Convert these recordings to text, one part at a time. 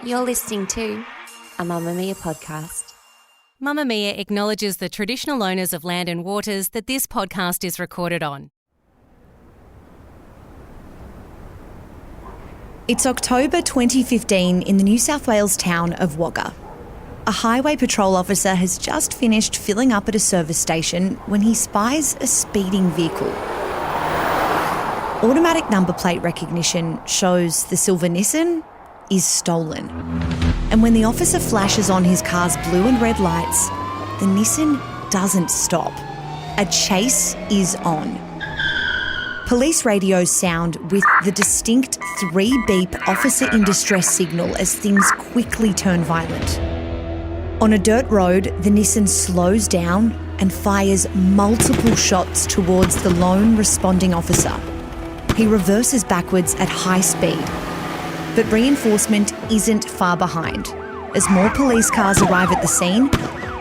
You're listening to a Mamamia podcast. Mamamia acknowledges the traditional owners of land and waters that this podcast is recorded on. It's October 2015 in the New South Wales town of Wagga. A highway patrol officer has just finished filling up at a service station when he spies a speeding vehicle. Automatic number plate recognition shows the silver Nissan is stolen. And when the officer flashes on his car's blue and red lights, the Nissan doesn't stop. A chase is on. Police radios sound with the distinct 3-beep officer in distress signal as things quickly turn violent. On a dirt road, the Nissan slows down and fires multiple shots towards the lone responding officer. He reverses backwards at high speed. But reinforcement isn't far behind. As more police cars arrive at the scene,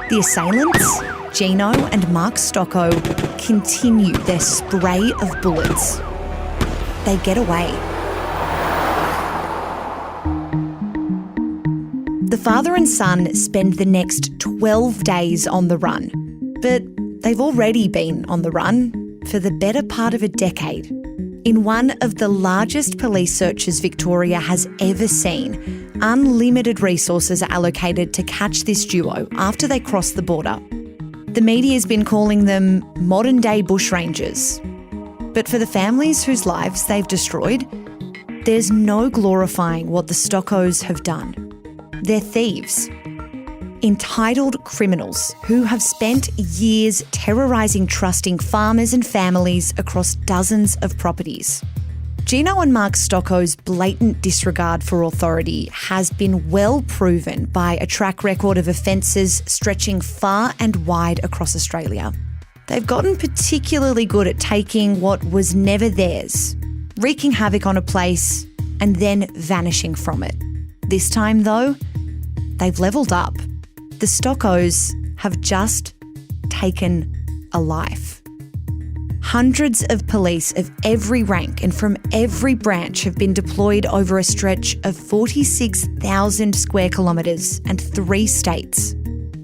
the assailants, Gino and Mark Stoccos, continue their spray of bullets. They get away. The father and son spend the next 12 days on the run. But they've already been on the run for the better part of a decade. In one of the largest police searches Victoria has ever seen, unlimited resources are allocated to catch this duo after they cross the border. The media's been calling them modern-day bushrangers. But for the families whose lives they've destroyed, there's no glorifying what the Stoccos have done. They're thieves. Entitled criminals who have spent years terrorising trusting farmers and families across dozens of properties. Gino and Mark Stoccos' blatant disregard for authority has been well proven by a track record of offences stretching far and wide across Australia. They've gotten particularly good at taking what was never theirs, wreaking havoc on a place and then vanishing from it. This time, though, they've levelled up. The Stoccos have just taken a life. Hundreds of police of every rank and from every branch have been deployed over a stretch of 46,000 square kilometres and 3 states.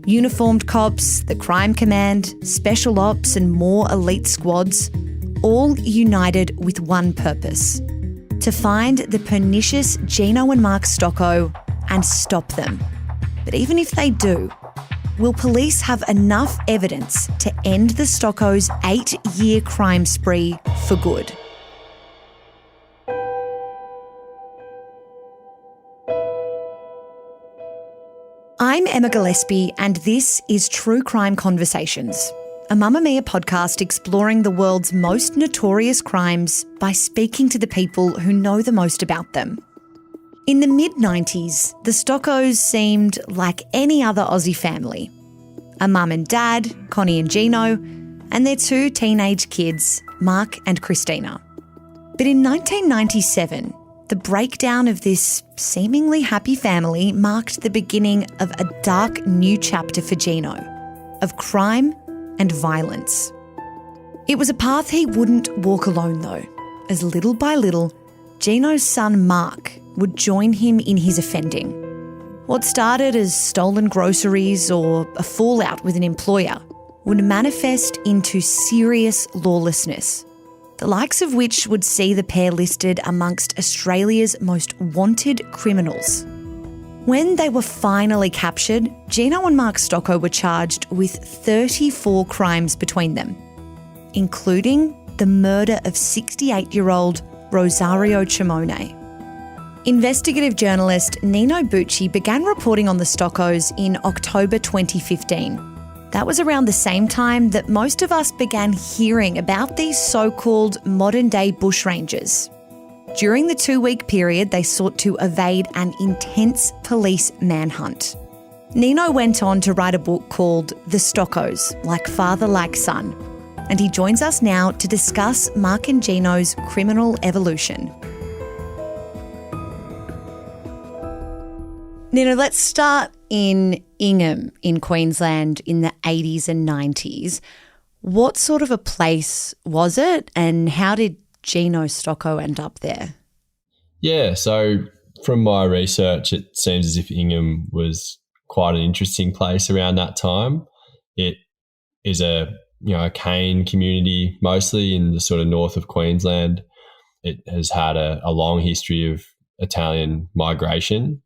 Uniformed cops, the crime command, special ops and more elite squads, all united with one purpose: to find the pernicious Gino and Mark Stoccos and stop them. But even if they do, will police have enough evidence to end the Stoccos' 8-year crime spree for good? I'm Emma Gillespie and this is True Crime Conversations, a Mamamia podcast exploring the world's most notorious crimes by speaking to the people who know the most about them. In the mid-90s, the Stoccos seemed like any other Aussie family. A mum and dad, Connie and Gino, and their 2 teenage kids, Mark and Christina. But in 1997, the breakdown of this seemingly happy family marked the beginning of a dark new chapter for Gino, of crime and violence. It was a path he wouldn't walk alone though, as little by little, Gino's son Mark would join him in his offending. What started as stolen groceries or a fallout with an employer would manifest into serious lawlessness, the likes of which would see the pair listed amongst Australia's most wanted criminals. When they were finally captured, Gino and Mark Stoccos were charged with 34 crimes between them, including the murder of 68-year-old Rosario Chimone. Investigative journalist Nino Bucci began reporting on the Stoccos in October 2015. That was around the same time that most of us began hearing about these so-called modern-day bushrangers. During the 2-week period, they sought to evade an intense police manhunt. Nino went on to write a book called The Stoccos, Like Father, Like Son, and he joins us now to discuss Mark and Gino's criminal evolution. Nino, let's start in Ingham in Queensland in the 80s and 90s. What sort of a place was it and how did Gino Stoccos end up there? Yeah, so from my research, it seems as if Ingham was quite an interesting place around that time. It is a cane community, mostly in the sort of north of Queensland. It has had a long history of Italian migration,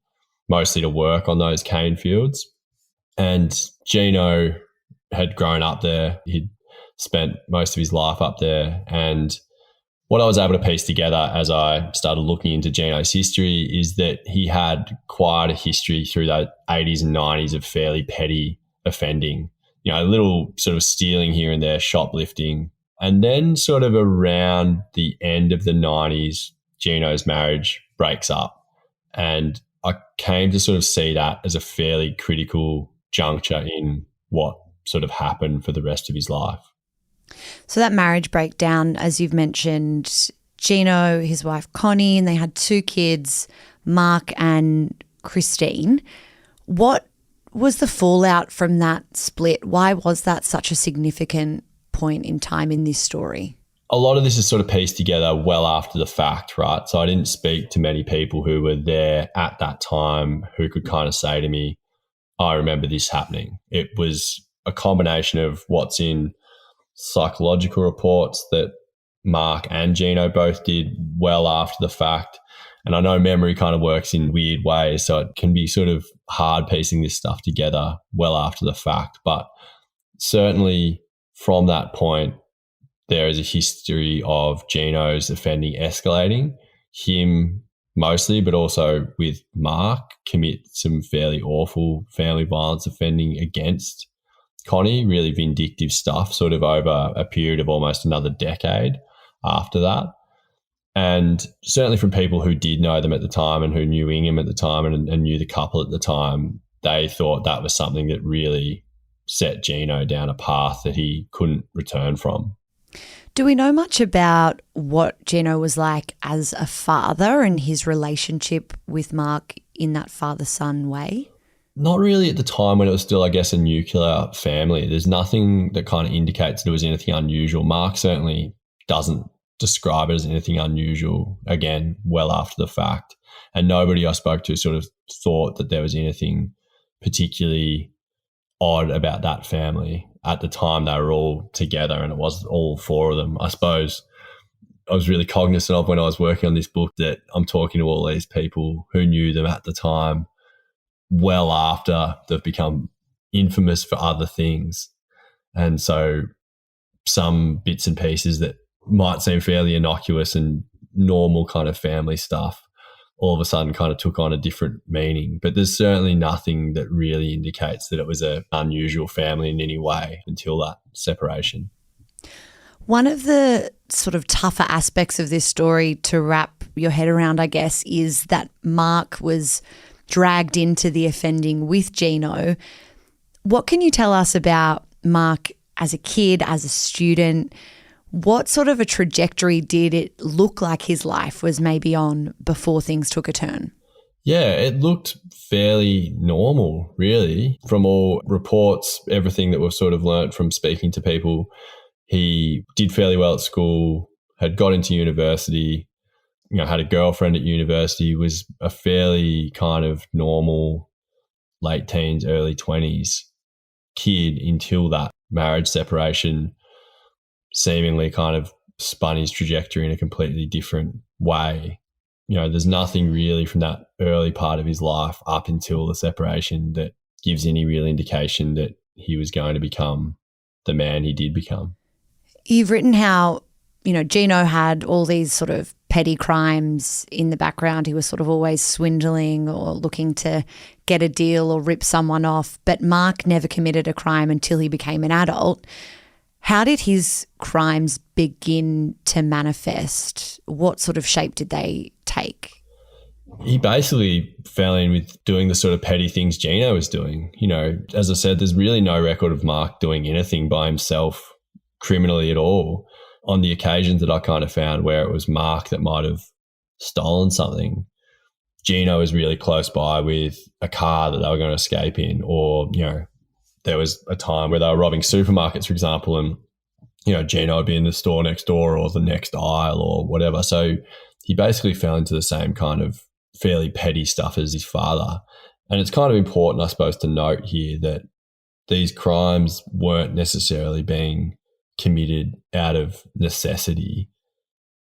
mostly to work on those cane fields. And Gino had grown up there. He'd spent most of his life up there. And what I was able to piece together as I started looking into Gino's history is that he had quite a history through the 80s and 90s of fairly petty offending, a little sort of stealing here and there, shoplifting. And then sort of around the end of the 90s, Gino's marriage breaks up. And I came to sort of see that as a fairly critical juncture in what sort of happened for the rest of his life. So that marriage breakdown, as you've mentioned, Gino, his wife Connie, and they had 2 kids, Mark and Christine. What was the fallout from that split? Why was that such a significant point in time in this story? A lot of this is sort of pieced together well after the fact, right? So I didn't speak to many people who were there at that time who could kind of say to me, I remember this happening. It was a combination of what's in psychological reports that Mark and Gino both did well after the fact. And I know memory kind of works in weird ways, so it can be sort of hard piecing this stuff together well after the fact. But certainly from that point, there is a history of Gino's offending escalating, him mostly, but also with Mark, commit some fairly awful family violence offending against Connie, really vindictive stuff sort of over a period of almost another decade after that. And certainly from people who did know them at the time and who knew Ingham at the time and knew the couple at the time, they thought that was something that really set Gino down a path that he couldn't return from. Do we know much about what Gino was like as a father and his relationship with Mark in that father-son way? Not really at the time, when it was still, I guess, a nuclear family. There's nothing that kind of indicates there was anything unusual. Mark certainly doesn't describe it as anything unusual, again, well after the fact. And nobody I spoke to sort of thought that there was anything particularly odd about that family. At the time, they were all together and it was all 4 of them. I suppose I was really cognizant of when I was working on this book that I'm talking to all these people who knew them at the time well after they've become infamous for other things. And so some bits and pieces that might seem fairly innocuous and normal kind of family stuff all of a sudden kind of took on a different meaning. But there's certainly nothing that really indicates that it was an unusual family in any way until that separation. One of the sort of tougher aspects of this story to wrap your head around, I guess, is that Mark was dragged into the offending with Gino. What can you tell us about Mark as a kid, as a student? What sort of a trajectory did it look like his life was maybe on before things took a turn? Yeah, it looked fairly normal, really. From all reports, everything that we've sort of learnt from speaking to people, he did fairly well at school, had got into university, had a girlfriend at university, was a fairly kind of normal late teens, early 20s kid until that marriage separation seemingly kind of spun his trajectory in a completely different way. There's nothing really from that early part of his life up until the separation that gives any real indication that he was going to become the man he did become. You've written how, Gino had all these sort of petty crimes in the background. He was sort of always swindling or looking to get a deal or rip someone off, but Mark never committed a crime until he became an adult. How did his crimes begin to manifest? What sort of shape did they take? He basically fell in with doing the sort of petty things Gino was doing. As I said, there's really no record of Mark doing anything by himself criminally at all. On the occasions that I kind of found where it was Mark that might have stolen something, Gino was really close by with a car that they were going to escape in, or, there was a time where they were robbing supermarkets, for example, and, Gino would be in the store next door or the next aisle or whatever. So he basically fell into the same kind of fairly petty stuff as his father. And it's kind of important, I suppose, to note here that these crimes weren't necessarily being committed out of necessity.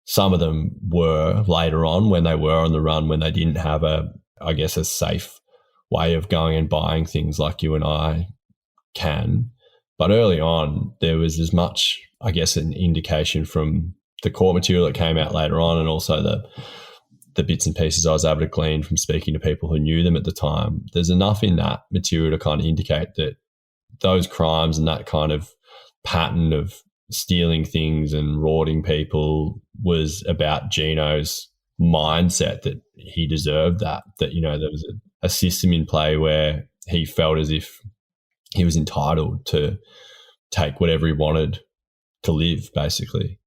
Some of them were later on when they were on the run, when they didn't have a safe way of going and buying things like you and I can. But early on, there was as much, I guess, an indication from the court material that came out later on, and also the bits and pieces I was able to glean from speaking to people who knew them at the time. There's enough in that material to kind of indicate that those crimes and that kind of pattern of stealing things and rorting people was about Gino's mindset, that he deserved that, there was a system in play where he felt as if he was entitled to take whatever he wanted to live, basically.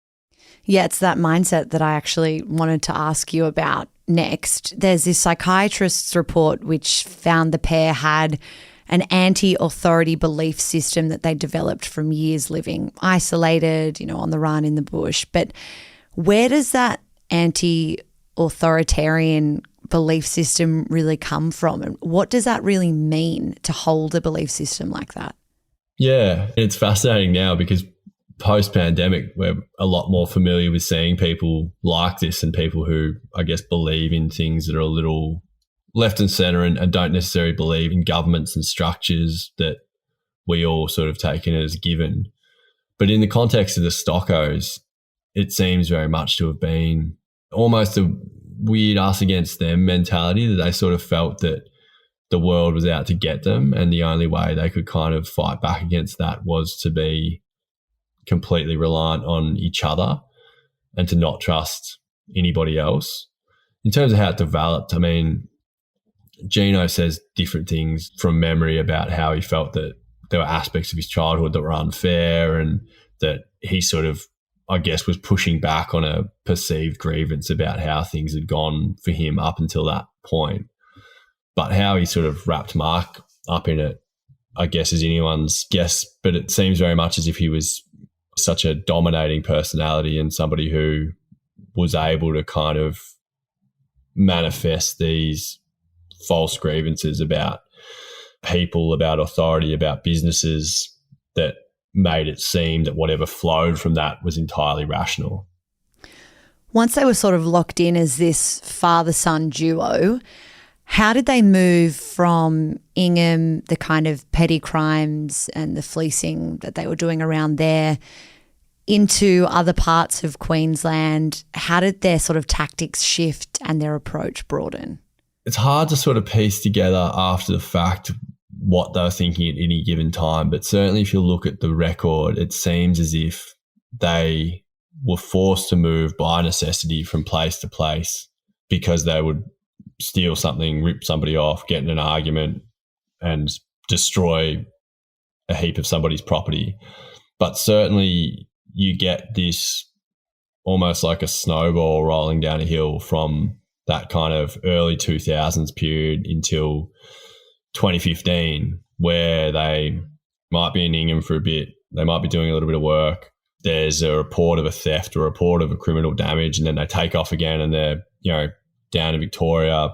Yeah, it's that mindset that I actually wanted to ask you about next. There's this psychiatrist's report which found the pair had an anti-authority belief system that they developed from years living isolated, on the run in the bush. But where does that anti-authoritarian belief system really come from? And what does that really mean to hold a belief system like that? Yeah, it's fascinating now because post-pandemic, we're a lot more familiar with seeing people like this and people who, I guess, believe in things that are a little left and centre and don't necessarily believe in governments and structures that we all sort of taken as given. But in the context of the Stoccos, it seems very much to have been almost a weird us against them mentality, that they sort of felt that the world was out to get them, and the only way they could kind of fight back against that was to be completely reliant on each other and to not trust anybody else. In terms of how it developed, I mean, Gino says different things from memory about how he felt that there were aspects of his childhood that were unfair, and that he sort of, I guess, was pushing back on a perceived grievance about how things had gone for him up until that point. But how he sort of wrapped Mark up in it, I guess, is anyone's guess. But it seems very much as if he was such a dominating personality and somebody who was able to kind of manifest these false grievances about people, about authority, about businesses, that made it seem that whatever flowed from that was entirely rational. Once they were sort of locked in as this father-son duo, how did they move from Ingham, the kind of petty crimes and the fleecing that they were doing around there, into other parts of Queensland? How did their sort of tactics shift and their approach broaden? It's hard to sort of piece together after the fact what they were thinking at any given time, but certainly if you look at the record, it seems as if they were forced to move by necessity from place to place because they would steal something, rip somebody off, get in an argument and destroy a heap of somebody's property. But certainly you get this almost like a snowball rolling down a hill from that kind of early 2000s period until 2015, where they might be in Ingham for a bit, they might be doing a little bit of work, there's a report of a theft or a report of a criminal damage, and then they take off again and they're, down in Victoria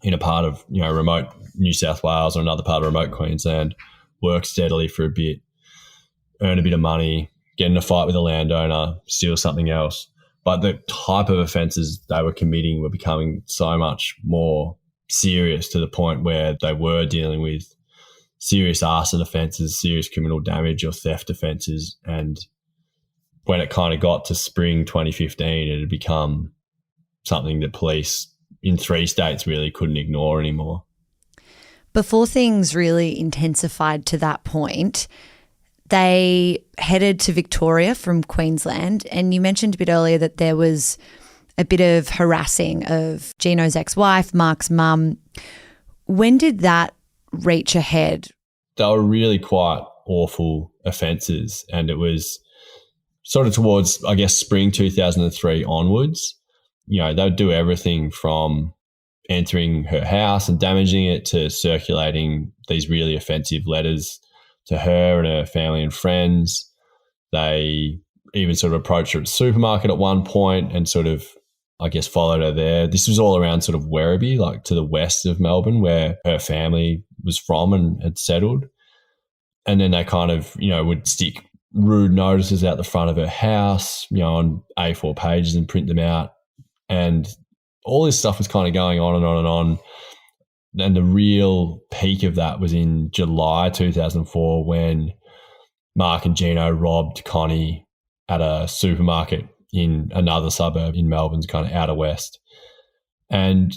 in a part of, remote New South Wales or another part of remote Queensland, work steadily for a bit, earn a bit of money, get in a fight with a landowner, steal something else. But the type of offences they were committing were becoming so much more serious, to the point where they were dealing with serious arson offences, serious criminal damage or theft offences. And when it kind of got to spring 2015, it had become something that police in 3 states really couldn't ignore anymore. Before things really intensified to that point, they headed to Victoria from Queensland, and you mentioned a bit earlier that there was a bit of harassing of Gino's ex-wife, Mark's mum. When did that reach a head? They were really quite awful offences, and it was sort of towards, I guess, spring 2003 onwards. They'd do everything from entering her house and damaging it to circulating these really offensive letters to her and her family and friends. They even sort of approached her at the supermarket at one point and sort of I guess, followed her there. This was all around sort of Werribee, like to the west of Melbourne, where her family was from and had settled. And then they kind of, would stick rude notices out the front of her house, on A4 pages and print them out. And all this stuff was kind of going on and on and on. And the real peak of that was in July 2004 when Mark and Gino robbed Connie at a supermarket in another suburb in Melbourne's kind of outer west. And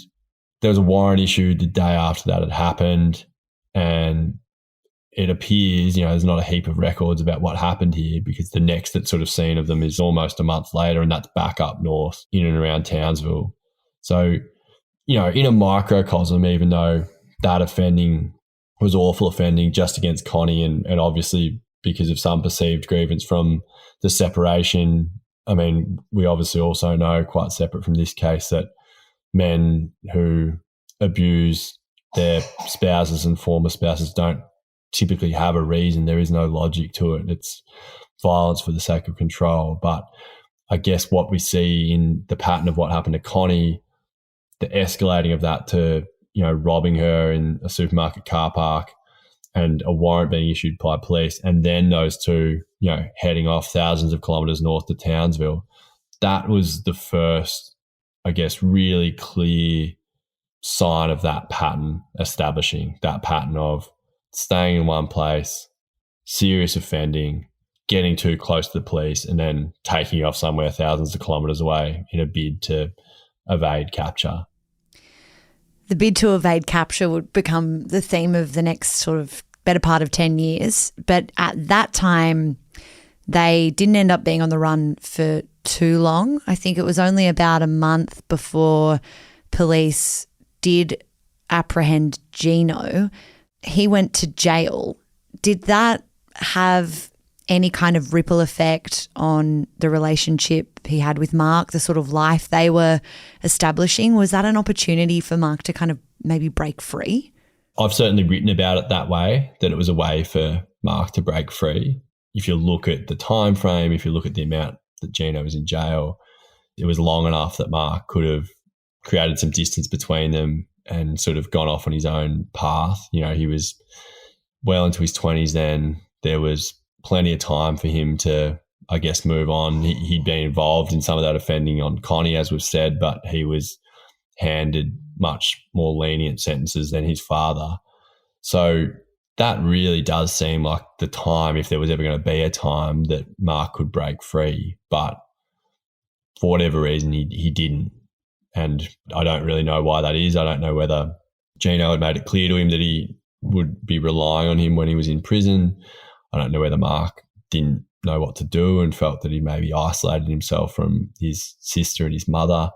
there was a warrant issued the day after that had happened. And it appears, there's not a heap of records about what happened here, because the next that's sort of seen of them is almost a month later, and that's back up north in and around Townsville. So, in a microcosm, even though that offending was awful offending just against Connie and obviously because of some perceived grievance from the separation, I mean, we obviously also know, quite separate from this case, that men who abuse their spouses and former spouses don't typically have a reason. There is no logic to it. It's violence for the sake of control. But I guess what we see in the pattern of what happened to Connie, the escalating of that to, robbing her in a supermarket car park and a warrant being issued by police, and then those two, heading off thousands of kilometres north to Townsville, that was the first, I guess, really clear sign of that pattern establishing, that pattern of staying in one place, serious offending, getting too close to the police, and then taking off somewhere thousands of kilometres away in a bid to evade capture. The bid to evade capture would become the theme of the next sort of better part of 10 years. But at that time, they didn't end up being on the run for too long. I think it was only about a month before police did apprehend Gino. He went to jail. Did that have any kind of ripple effect on the relationship he had with Mark, the sort of life they were establishing? Was that an opportunity for Mark to kind of maybe break free? I've certainly written about it that way, that it was a way for Mark to break free. If you look at the time frame, if you look at the amount that Gino was in jail, it was long enough that Mark could have created some distance between them and sort of gone off on his own path. He was well into his 20s then. There was plenty of time for him to, I guess, move on. He'd been involved in some of that offending on Connie, as we've said, but he was handed much more lenient sentences than his father. So that really does seem like the time, if there was ever going to be a time, that Mark could break free. But for whatever reason, he didn't. And I don't really know why that is. I don't know whether Gino had made it clear to him that he would be relying on him when he was in prison. I don't know whether Mark didn't know what to do and felt that he maybe isolated himself from his sister and his mother.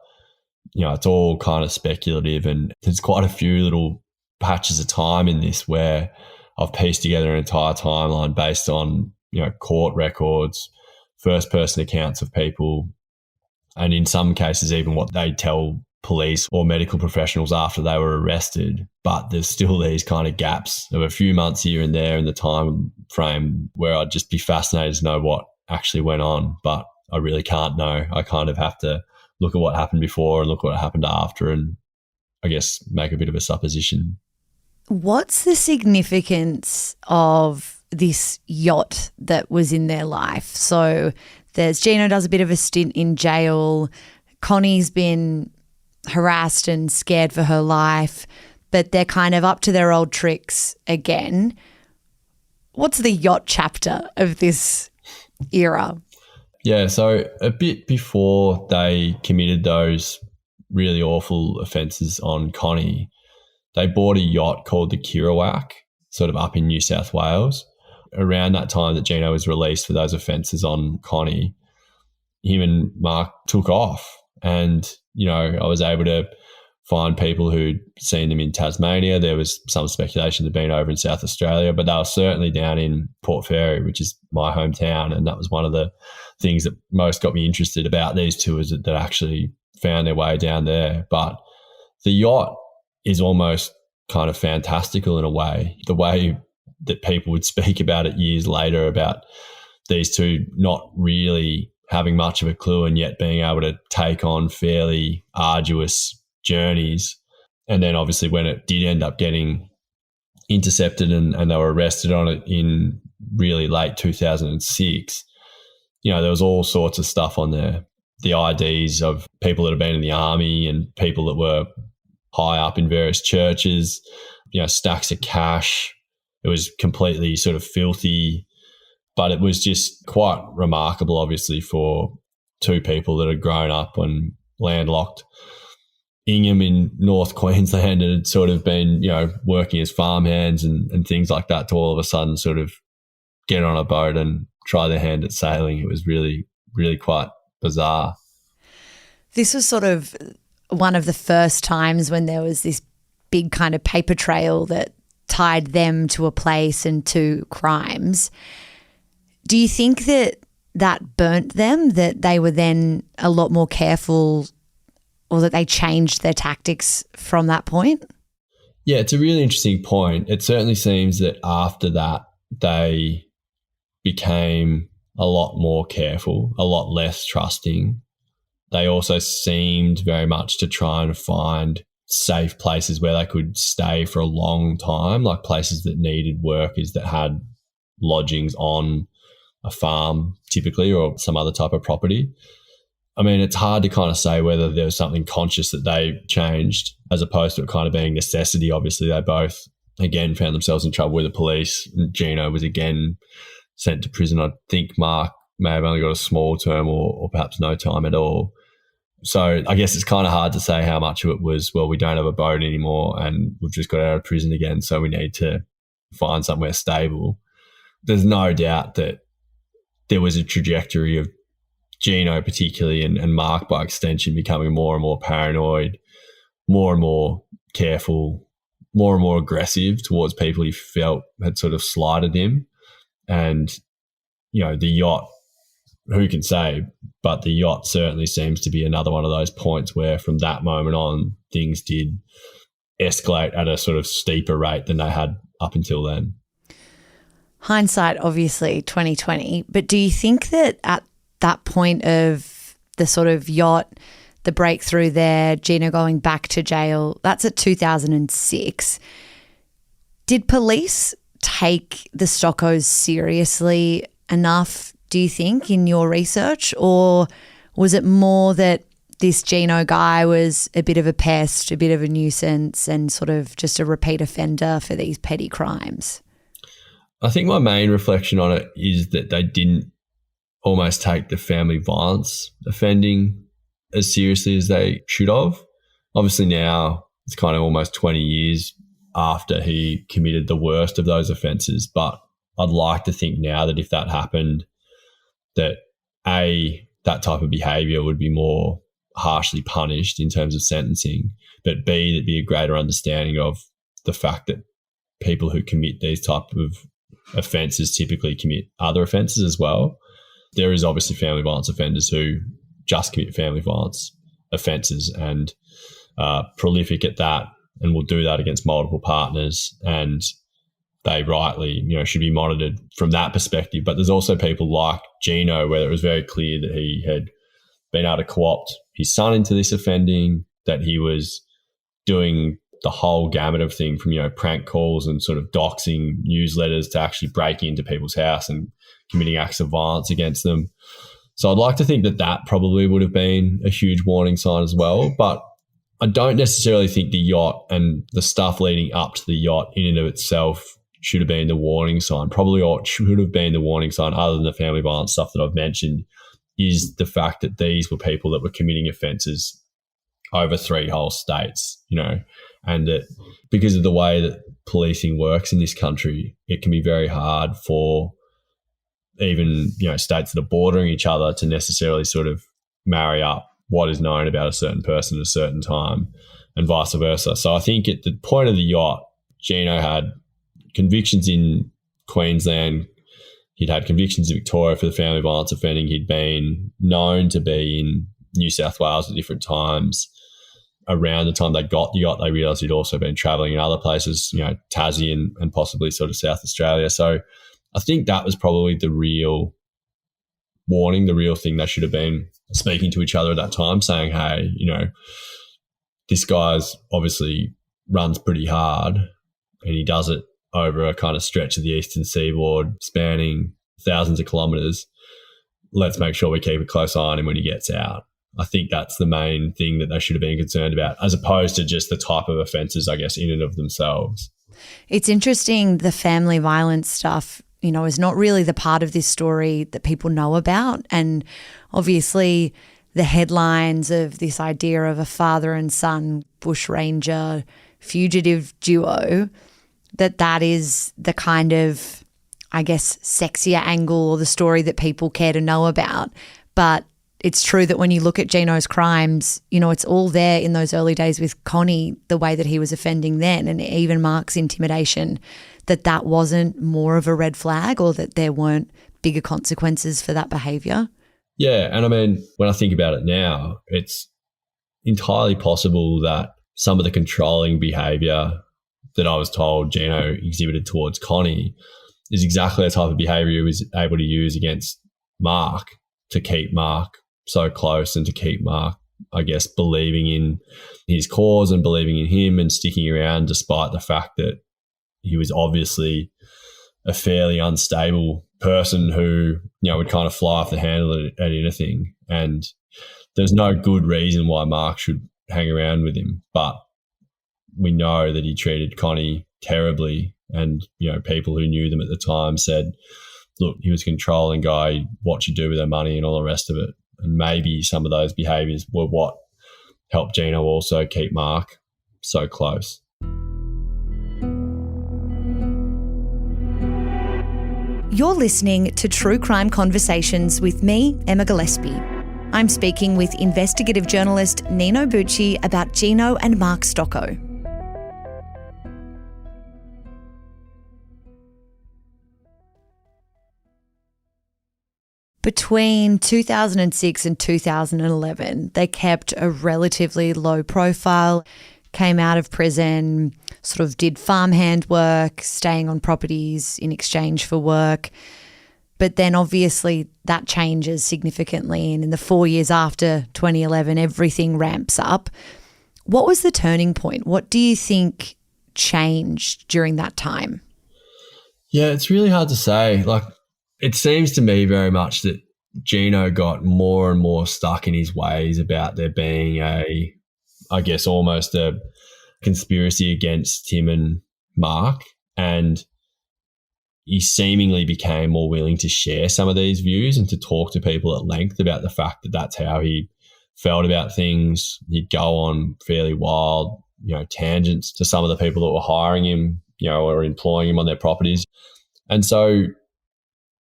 It's all kind of speculative, and there's quite a few little patches of time in this where I've pieced together an entire timeline based on, court records, first-person accounts of people, and in some cases even what they tell police or medical professionals after they were arrested. But there's still these kind of gaps of a few months here and there in the time frame where I'd just be fascinated to know what actually went on. But I really can't know. I kind of have to look at what happened before and look what happened after, and I guess make a bit of a supposition. What's the significance of this yacht that was in their life? So there's Gino does a bit of a stint in jail. Connie's been harassed and scared for her life, but they're kind of up to their old tricks again. What's the yacht chapter of this era? Yeah, so a bit before they committed those really awful offences on Connie, they bought a yacht called the Kerouac, sort of up in New South Wales. Around that time that Gino was released for those offences on Connie, him and Mark took off. And, I was able to find people who'd seen them in Tasmania. There was some speculation they'd been over in South Australia, but they were certainly down in Port Fairy, which is my hometown. And that was one of the things that most got me interested about these tours that actually found their way down there. But the yacht is almost kind of fantastical in a way. The way that people would speak about it years later, about these two not really having much of a clue and yet being able to take on fairly arduous journeys. And then obviously when it did end up getting intercepted and they were arrested on it in really late 2006, there was all sorts of stuff on there. The IDs of people that had been in the army and people that were high up in various churches, stacks of cash. It was completely sort of filthy. But it was just quite remarkable, obviously, for two people that had grown up on landlocked Ingham in North Queensland and had sort of been, working as farmhands and things like that, to all of a sudden sort of get on a boat and try their hand at sailing. It was really, really quite bizarre. This was sort of one of the first times when there was this big kind of paper trail that tied them to a place and to crimes. Do you think that burnt them, that they were then a lot more careful, or that they changed their tactics from that point? Yeah, it's a really interesting point. It certainly seems that after that, they became a lot more careful, a lot less trusting. They also seemed very much to try and find safe places where they could stay for a long time, like places that needed workers that had lodgings on a farm typically, or some other type of property. I mean, it's hard to kind of say whether there was something conscious that they changed as opposed to it kind of being necessity. Obviously, they both, again, found themselves in trouble with the police. Gino was again sent to prison. I think Mark may have only got a small term or perhaps no time at all. So I guess it's kind of hard to say how much of it was, well, we don't have a boat anymore and we've just got out of prison again, so we need to find somewhere stable. There's no doubt that there was a trajectory of Gino particularly and Mark by extension becoming more and more paranoid, more and more careful, more and more aggressive towards people he felt had sort of slighted him. And, the yacht, who can say, but the yacht certainly seems to be another one of those points where from that moment on things did escalate at a sort of steeper rate than they had up until then. Hindsight, obviously, 2020. But do you think that at that point of the sort of yacht, the breakthrough there, Gino going back to jail, that's at 2006. Did police take the Stoccos seriously enough, do you think, in your research? Or was it more that this Gino guy was a bit of a pest, a bit of a nuisance and sort of just a repeat offender for these petty crimes? I think my main reflection on it is that they didn't almost take the family violence offending as seriously as they should have. Obviously now it's kind of almost 20 years after he committed the worst of those offences, but I'd like to think now that if that happened, that A, that type of behaviour would be more harshly punished in terms of sentencing, but B, there'd be a greater understanding of the fact that people who commit these type of offences typically commit other offences as well. There is obviously family violence offenders who just commit family violence offences and prolific at that and will do that against multiple partners, and they rightly, should be monitored from that perspective. But there's also people like Gino where it was very clear that he had been able to co-opt his son into this offending, that he was doing the whole gamut of thing from, prank calls and sort of doxing newsletters to actually breaking into people's house and committing acts of violence against them. So I'd like to think that that probably would have been a huge warning sign as well. But I don't necessarily think the yacht and the stuff leading up to the yacht in and of itself should have been the warning sign. Probably what should have been the warning sign, other than the family violence stuff that I've mentioned, is the fact that these were people that were committing offences over 3 whole states, and that because of the way that policing works in this country, it can be very hard for even, states that are bordering each other to necessarily sort of marry up what is known about a certain person at a certain time and vice versa. So I think at the point of the yacht, Gino had convictions in Queensland. He'd had convictions in Victoria for the family violence offending. He'd been known to be in New South Wales at different times. Around the time they got the yacht, they realised he'd also been travelling in other places, Tassie and possibly sort of South Australia. So I think that was probably the real warning. The real thing, they should have been speaking to each other at that time, saying, hey, this guy's obviously runs pretty hard and he does it over a kind of stretch of the eastern seaboard spanning thousands of kilometres. Let's make sure we keep a close eye on him when he gets out. I think that's the main thing that they should have been concerned about, as opposed to just the type of offences, I guess, in and of themselves. It's interesting, the family violence stuff, is not really the part of this story that people know about. And obviously the headlines of this idea of a father and son bushranger fugitive duo, that is the kind of, I guess, sexier angle or the story that people care to know about. But it's true that when you look at Gino's crimes, it's all there in those early days with Connie, the way that he was offending then, and even Mark's intimidation, that wasn't more of a red flag, or that there weren't bigger consequences for that behaviour. Yeah, and I mean, when I think about it now, it's entirely possible that some of the controlling behaviour that I was told Gino exhibited towards Connie is exactly the type of behaviour he was able to use against Mark, to keep Mark so close and to keep Mark, I guess, believing in his cause and believing in him and sticking around, despite the fact that he was obviously a fairly unstable person who, would kind of fly off the handle at anything. And there's no good reason why Mark should hang around with him. But we know that he treated Connie terribly, and, people who knew them at the time said, look, he was a controlling guy, what you do with their money and all the rest of it. And maybe some of those behaviours were what helped Gino also keep Mark so close. You're listening to True Crime Conversations with me, Emma Gillespie. I'm speaking with investigative journalist Nino Bucci about Gino and Mark Stoccos. Between 2006 and 2011, they kept a relatively low profile, came out of prison, sort of did farmhand work, staying on properties in exchange for work. But then obviously that changes significantly, and in the 4 years after 2011, everything ramps up. What was the turning point? What do you think changed during that time? Yeah, it's really hard to say. It seems to me very much that Gino got more and more stuck in his ways about there being almost a conspiracy against him and Mark, and he seemingly became more willing to share some of these views and to talk to people at length about the fact that that's how he felt about things. He'd go on fairly wild, tangents to some of the people that were hiring him, or employing him on their properties. And so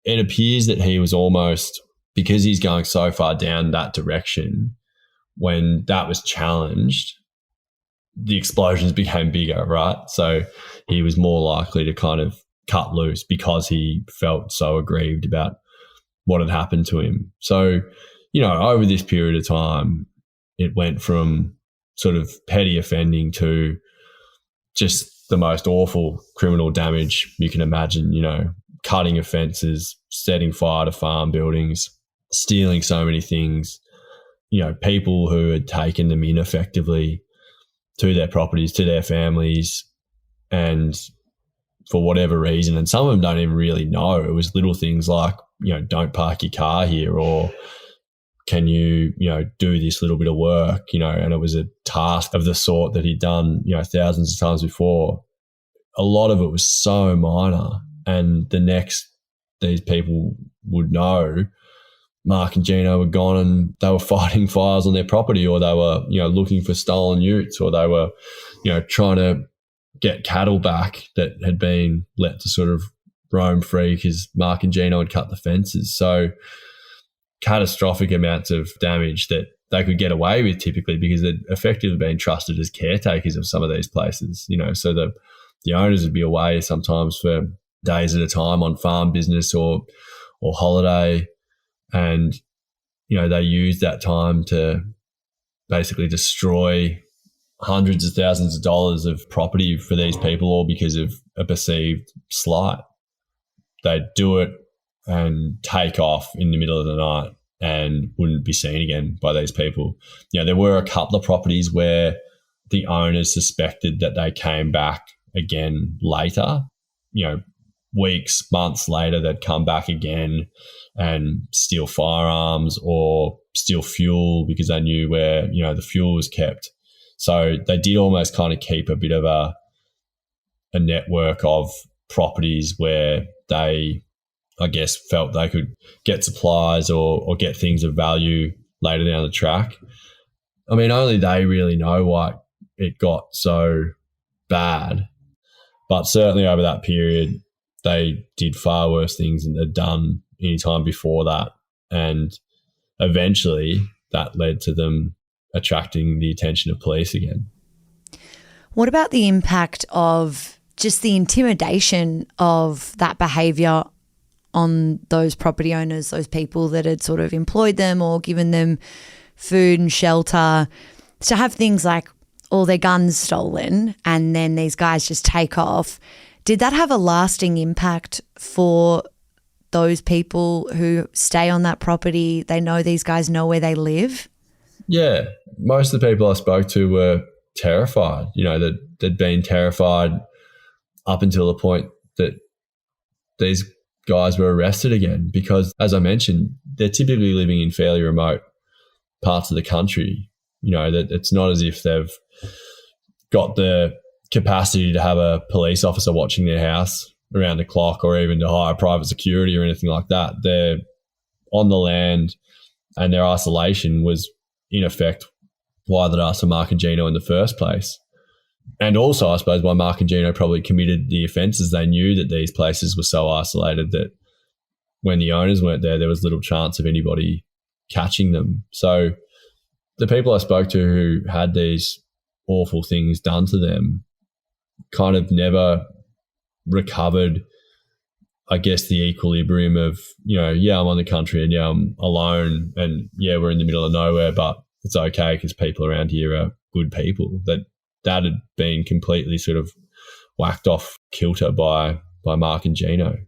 it appears that he was almost, because he's going so far down that direction, when that was challenged, the explosions became bigger, right? So he was more likely to kind of cut loose because he felt so aggrieved about what had happened to him. So, over this period of time, it went from sort of petty offending to just the most awful criminal damage you can imagine, cutting offences, setting fire to farm buildings, stealing so many things, people who had taken them in effectively to their properties, to their families, and for whatever reason, and some of them don't even really know. It was little things like, don't park your car here, or can you, do this little bit of work, and it was a task of the sort that he'd done, thousands of times before. A lot of it was so minor, and the next these people would know, Mark and Gino were gone and they were fighting fires on their property, or they were, looking for stolen utes, or they were, trying to get cattle back that had been let to sort of roam free because Mark and Gino had cut the fences. So catastrophic amounts of damage that they could get away with typically because they'd effectively been trusted as caretakers of some of these places, so the owners would be away sometimes for days at a time on farm business or holiday. And, they used that time to basically destroy hundreds of thousands of dollars of property for these people, all because of a perceived slight. They'd do it and take off in the middle of the night and wouldn't be seen again by these people. There were a couple of properties where the owners suspected that they came back again later, weeks, months later, they'd come back again and steal firearms or steal fuel because they knew where, the fuel was kept. So they did almost kind of keep a bit of a network of properties where they, I guess, felt they could get supplies or get things of value later down the track. I mean, only they really know why it got so bad. But certainly over that period, they did far worse things than they'd done any time before that. And eventually that led to them attracting the attention of police again. What about the impact of just the intimidation of that behaviour on those property owners, those people that had sort of employed them or given them food and shelter, to have things like all their guns stolen and then these guys just take off? Did that have a lasting impact for those people who stay on that property? They know these guys know where they live? Yeah. Most of the people I spoke to were terrified, that they'd been terrified up until the point that these guys were arrested again because, as I mentioned, they're typically living in fairly remote parts of the country. That it's not as if they've got the capacity to have a police officer watching their house around the clock or even to hire private security or anything like that. They're on the land, and their isolation was, in effect, why they'd asked for Mark and Gino in the first place. And also, I suppose, why Mark and Gino probably committed the offences. They knew that these places were so isolated that when the owners weren't there was little chance of anybody catching them. So the people I spoke to who had these awful things done to them kind of never recovered, I guess, the equilibrium of, I'm on the country and I'm alone and we're in the middle of nowhere, but it's okay because people around here are good people. That had been completely sort of whacked off kilter by Mark and Gino.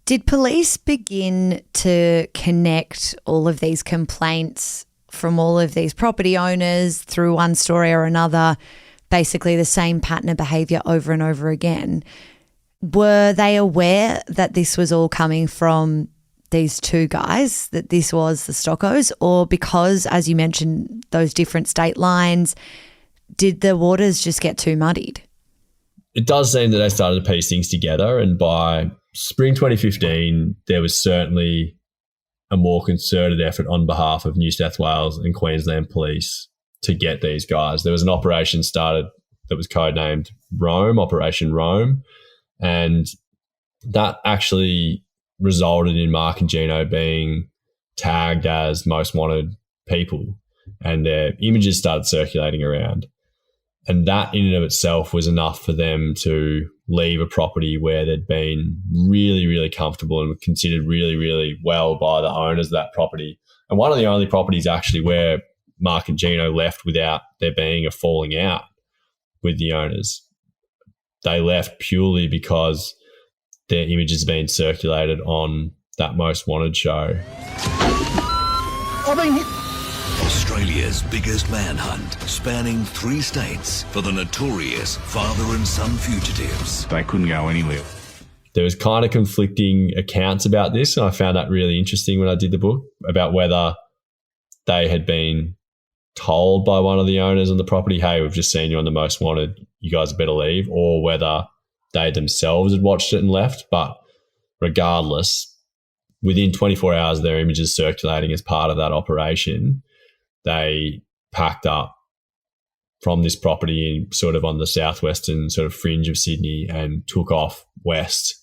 Did police begin to connect all of these complaints from all of these property owners through one story or another, basically the same pattern of behaviour over and over again? Were they aware that this was all coming from these two guys, that this was the Stoccos, or because, as you mentioned, those different state lines, did the waters just get too muddied? It does seem that they started to piece things together, and by spring 2015, there was certainly a more concerted effort on behalf of New South Wales and Queensland police to get these guys. There was an operation started that was codenamed Operation Rome, and that actually resulted in Mark and Gino being tagged as most wanted people, and their images started circulating around. And that in and of itself was enough for them to leave a property where they'd been really, really comfortable and considered really, really well by the owners of that property. And one of the only properties actually where Mark and Gino left without there being a falling out with the owners. They left purely because their images had been circulated on that Most Wanted show. Australia's biggest manhunt, spanning 3 states for the notorious father and son fugitives. They couldn't go anywhere. There was kind of conflicting accounts about this, and I found that really interesting when I did the book, about whether they had been told by one of the owners on the property, hey, we've just seen you on the Most Wanted, you guys better leave, or whether they themselves had watched it and left. But regardless, within 24 hours of their images circulating as part of that operation, they packed up from this property in sort of on the southwestern sort of fringe of Sydney and took off west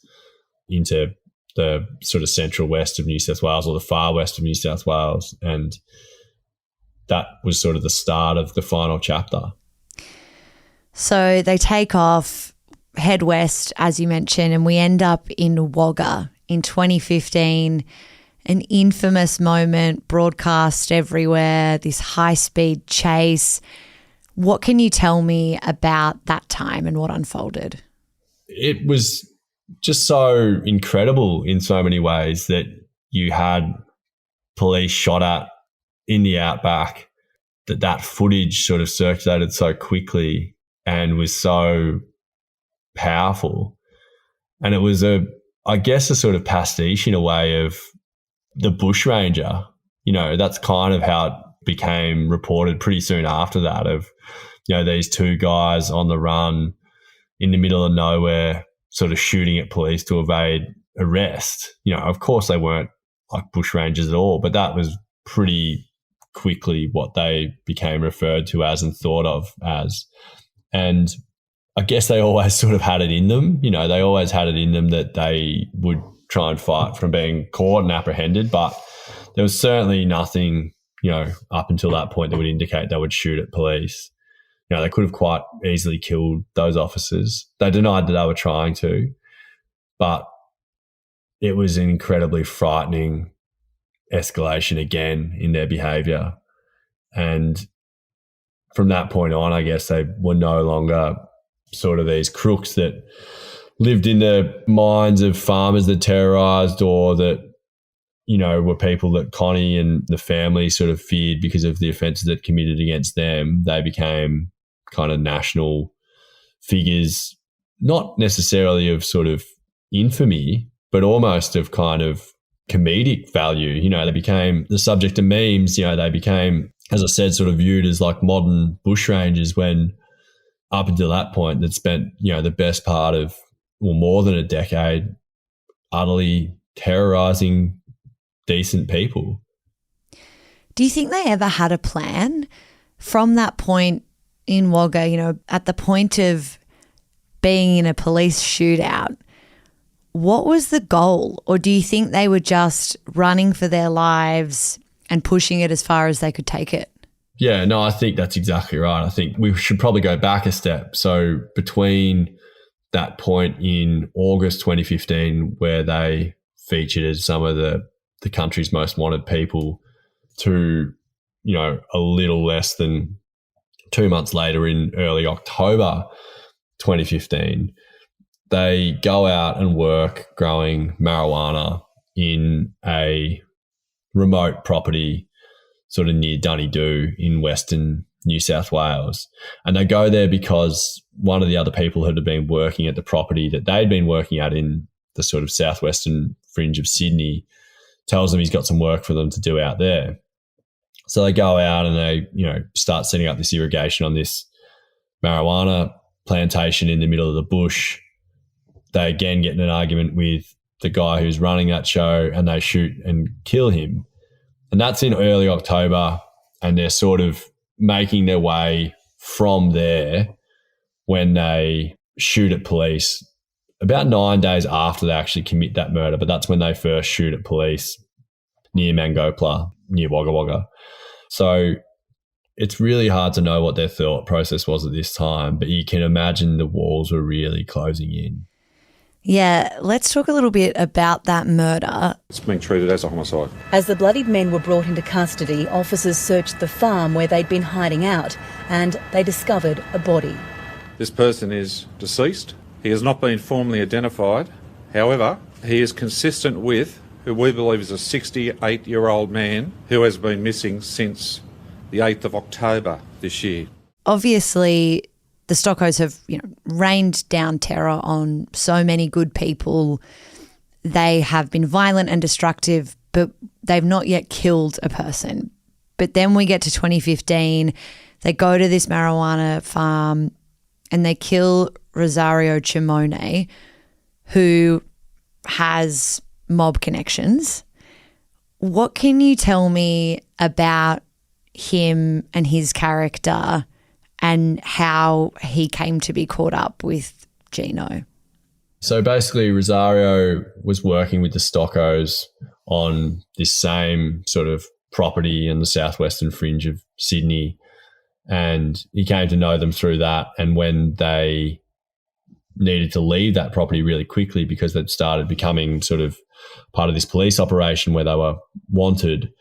into the sort of central west of New South Wales, or the far west of New South Wales. And that was sort of the start of the final chapter. So they take off, head west, as you mentioned, and we end up in Wagga in 2015. An infamous moment broadcast everywhere, this high-speed chase. What can you tell me about that time and what unfolded? It was just so incredible in so many ways that you had police shot at in the outback, that footage sort of circulated so quickly and was so powerful. And it was I guess a sort of pastiche in a way of the bushranger. You know, that's kind of how it became reported pretty soon after that, of, you know, these two guys on the run in the middle of nowhere sort of shooting at police to evade arrest. You know, of course they weren't like bushrangers at all, but that was pretty quickly what they became referred to as and thought of as. And I guess they always sort of had it in them. You know, they always had it in them that they would try and fight from being caught and apprehended, but there was certainly nothing, you know, up until that point that would indicate they would shoot at police. You know, they could have quite easily killed those officers. They denied that they were trying to, but it was an incredibly frightening escalation again in their behaviour. And from that point on, I guess they were no longer sort of these crooks that lived in the minds of farmers that terrorised, or that, you know, were people that Connie and the family sort of feared because of the offences that committed against them. They became kind of national figures, not necessarily of sort of infamy, but almost of kind of comedic value. You know, they became the subject of memes. You know, they became, as I said, sort of viewed as like modern bushrangers, when up until that point they'd spent, you know, the best part of, well, more than a decade utterly terrorising decent people. Do you think they ever had a plan from that point in Wagga, you know, at the point of being in a police shootout? What was the goal? Or do you think they were just running for their lives and pushing it as far as they could take it? Yeah, no, I think that's exactly right. I think we should probably go back a step. So between that point in August 2015, where they featured as some of the country's most wanted people, to, you know, a little less than 2 months later in early October 2015, they go out and work growing marijuana in a remote property sort of near Dunedoo in Western New South Wales. And they go there because one of the other people who had been working at the property that they'd been working at in the sort of southwestern fringe of Sydney tells them he's got some work for them to do out there. So they go out and they, you know, start setting up this irrigation on this marijuana plantation in the middle of the bush. They again get in an argument with the guy who's running that show, and they shoot and kill him. And that's in early October, and they're sort of making their way from there when they shoot at police about 9 days after they actually commit that murder. But that's when they first shoot at police near Mangopla, near Wagga Wagga. So it's really hard to know what their thought process was at this time, but you can imagine the walls were really closing in. Yeah, let's talk a little bit about that murder. It's being treated as a homicide. As the bloodied men were brought into custody, officers searched the farm where they'd been hiding out, and they discovered a body. This person is deceased. He has not been formally identified. However, he is consistent with who we believe is a 68-year-old man who has been missing since the 8th of October this year. Obviously, the Stoccos have, you know, rained down terror on so many good people. They have been violent and destructive, but they've not yet killed a person. But then we get to 2015, they go to this marijuana farm and they kill Rosario Chimone, who has mob connections. What can you tell me about him and his character and how he came to be caught up with Gino? So basically, Rosario was working with the Stoccos on this same sort of property in the southwestern fringe of Sydney, and he came to know them through that. And when they needed to leave that property really quickly because they'd started becoming sort of part of this police operation where they were wanted,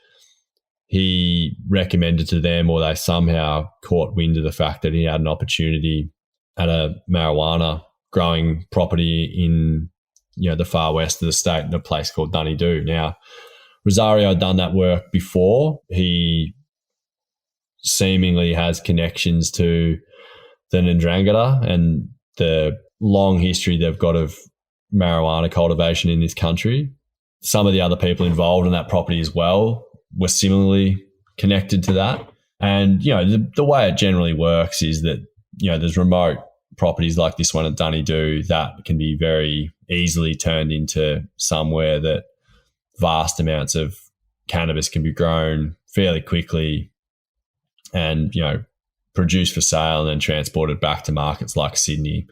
he recommended to them, or they somehow caught wind of the fact that he had an opportunity at a marijuana growing property in the far west of the state in a place called Doo. Now, Rosario had done that work before. He seemingly has connections to the Ndrangheta and the long history they've got of marijuana cultivation in this country. Some of the other people involved in that property as well were similarly connected to that. And, the way it generally works is that, there's remote properties like this one at Doo that can be very easily turned into somewhere that vast amounts of cannabis can be grown fairly quickly and, produced for sale and then transported back to markets like Sydney.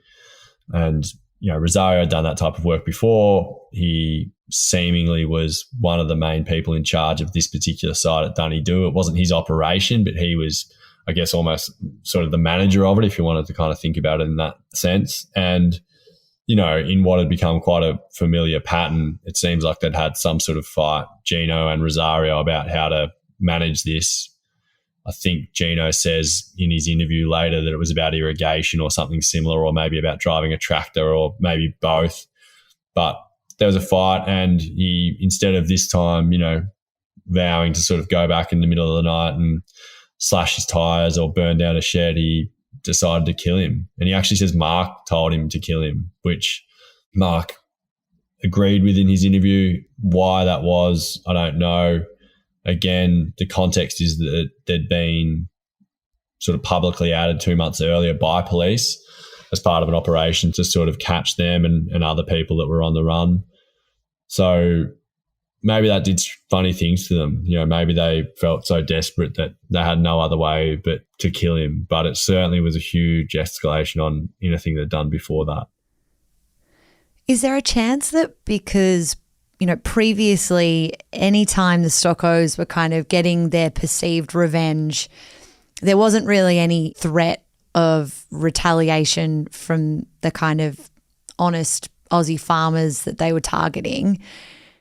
And, Rosario had done that type of work before. He seemingly was one of the main people in charge of this particular site at Doo. It wasn't his operation, but he was, I guess, almost sort of the manager of it, if you wanted to kind of think about it in that sense. And, in what had become quite a familiar pattern, it seems like they'd had some sort of fight, Gino and Rosario, about how to manage this. I think Gino says in his interview later that it was about irrigation or something similar, or maybe about driving a tractor, or maybe both. But there was a fight, and he, instead of this time, vowing to sort of go back in the middle of the night and slash his tyres or burn down a shed, he decided to kill him. And he actually says Mark told him to kill him, which Mark agreed with in his interview. Why that was, I don't know. Again, the context is that they'd been sort of publicly outed 2 months earlier by police as part of an operation to sort of catch them and other people that were on the run. So maybe that did funny things to them. Maybe they felt so desperate that they had no other way but to kill him. But it certainly was a huge escalation on anything they'd done before that. Is there a chance that because, previously, any time the Stoccos were kind of getting their perceived revenge, there wasn't really any threat of retaliation from the kind of honest Aussie farmers that they were targeting?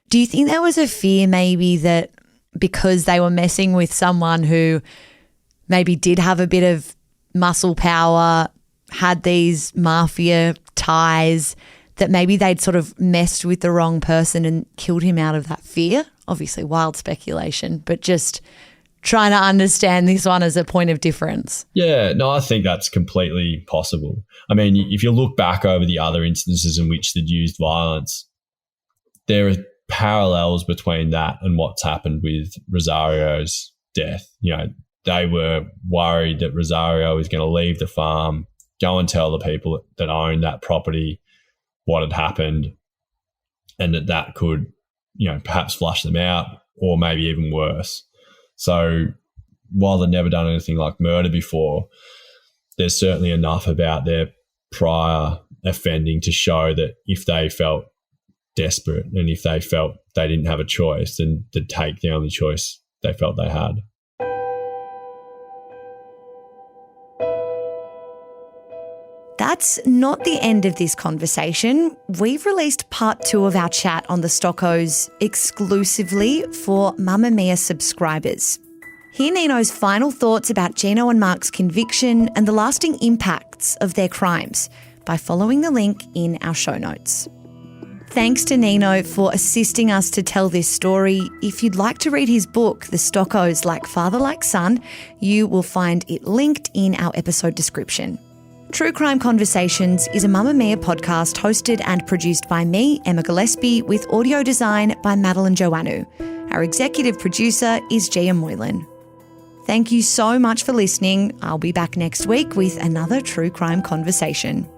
Do you think there was a fear maybe that because they were messing with someone who maybe did have a bit of muscle power, had these mafia ties, that maybe they'd sort of messed with the wrong person and killed him out of that fear? Obviously wild speculation, but just trying to understand this one as a point of difference. Yeah, no, I think that's completely possible. I mean, if you look back over the other instances in which they'd used violence, there are parallels between that and what's happened with Rosario's death. They were worried that Rosario was going to leave the farm, go and tell the people that owned that property what had happened, and that could, perhaps flush them out, or maybe even worse. So while they'd never done anything like murder before, there's certainly enough about their prior offending to show that if they felt desperate and if they felt they didn't have a choice, then they'd take the only choice they felt they had. That's not the end of this conversation. We've released part 2 of our chat on the Stoccos exclusively for Mamamia subscribers. Hear Nino's final thoughts about Gino and Mark's conviction and the lasting impacts of their crimes by following the link in our show notes. Thanks to Nino for assisting us to tell this story. If you'd like to read his book, The Stoccos, Like Father, Like Son, you will find it linked in our episode description. True Crime Conversations is a Mamamia podcast hosted and produced by me, Emma Gillespie, with audio design by Madeline Joannou. Our executive producer is Gia Moylan. Thank you so much for listening. I'll be back next week with another True Crime Conversation.